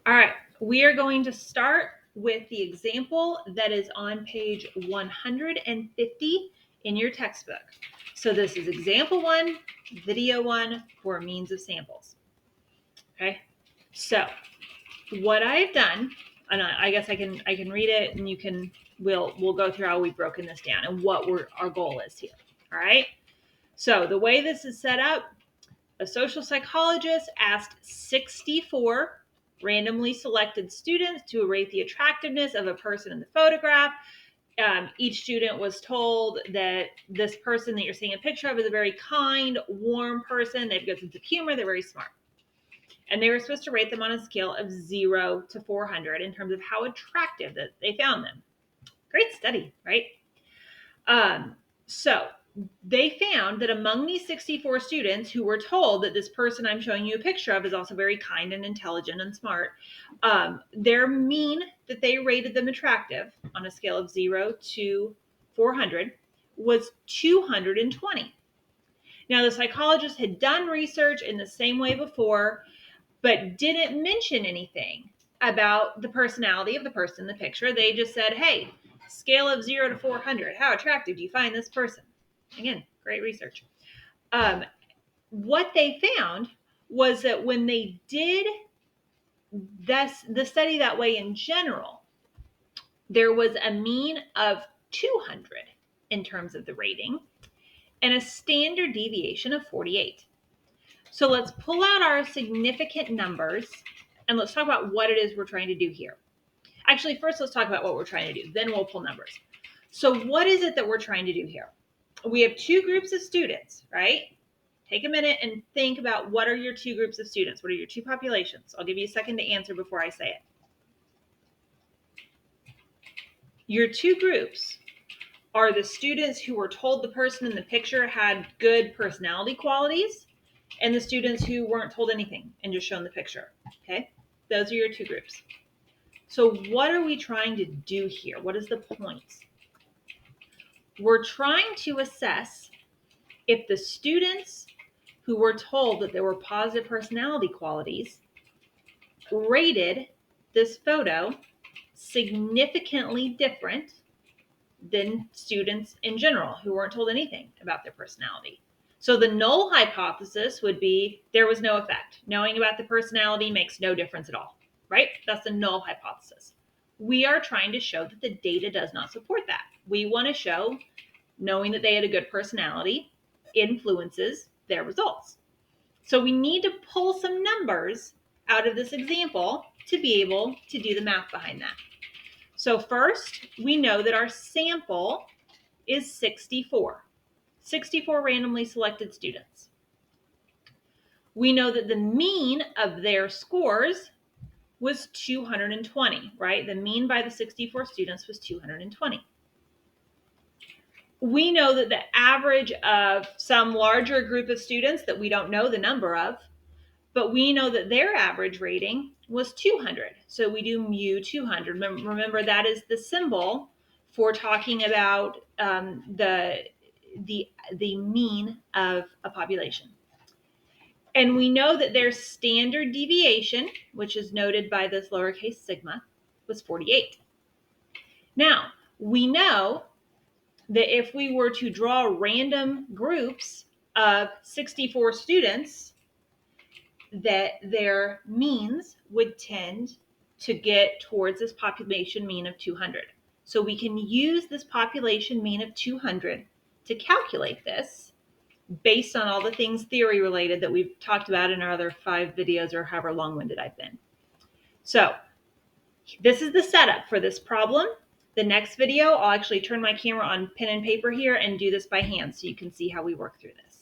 All right, we are going to start with the example that is on page 150 in your textbook. So this is example 1, video 1 for means of samples. Okay, so what I've done, and I guess I can read it, and we'll go through how we've broken this down and what our goal is here. All right. So the way this is set up, a social psychologist asked 64 randomly selected students to rate the attractiveness of a person in the photograph. Each student was told that this person that you're seeing a picture of is a very kind, warm person. They have a good sense of humor. They're very smart. And they were supposed to rate them on a scale of 0 to 400 in terms of how attractive that they found them. Great study, right? So they found that among these 64 students who were told that this person I'm showing you a picture of is also very kind and intelligent and smart, their mean that they rated them attractive on a scale of 0 to 400 was 220. Now, the psychologist had done research in the same way before, but didn't mention anything about the personality of the person in the picture. They just said, hey, scale of 0 to 400, how attractive do you find this person? Again, great research. What they found was that when they did the study that way in general, there was a mean of 200 in terms of the rating and a standard deviation of 48. So let's pull out our significant numbers and let's talk about what it is we're trying to do here. Actually, first let's talk about what we're trying to do. Then we'll pull numbers. So what is it that we're trying to do here? We have two groups of students, right? Take a minute and think about what are your two groups of students? What are your two populations? I'll give you a second to answer before I say it. Your two groups are the students who were told the person in the picture had good personality qualities and the students who weren't told anything and just shown the picture. Okay, those are your two groups. So what are we trying to do here? What is the point? We're trying to assess if the students who were told that there were positive personality qualities rated this photo significantly different than students in general who weren't told anything about their personality. So the null hypothesis would be there was no effect. Knowing about the personality makes no difference at all, right? That's the null hypothesis. We are trying to show that the data does not support that. We want to show knowing that they had a good personality influences their results. So we need to pull some numbers out of this example to be able to do the math behind that. So first, we know that our sample is 64 randomly selected students. We know that the mean of their scores was 220, right? The mean by the 64 students was 220. We know that the average of some larger group of students that we don't know the number of, but we know that their average rating was 200. So we do mu 200. Remember, that is the symbol for talking about the mean of a population. And we know that their standard deviation, which is noted by this lowercase sigma, was 48. Now, we know that if we were to draw random groups of 64 students, that their means would tend to get towards this population mean of 200. So we can use this population mean of 200 to calculate this based on all the things theory related that we've talked about in our other 5 videos or however long-winded I've been. So this is the setup for this problem. The next video, I'll actually turn my camera on pen and paper here and do this by hand so you can see how we work through this.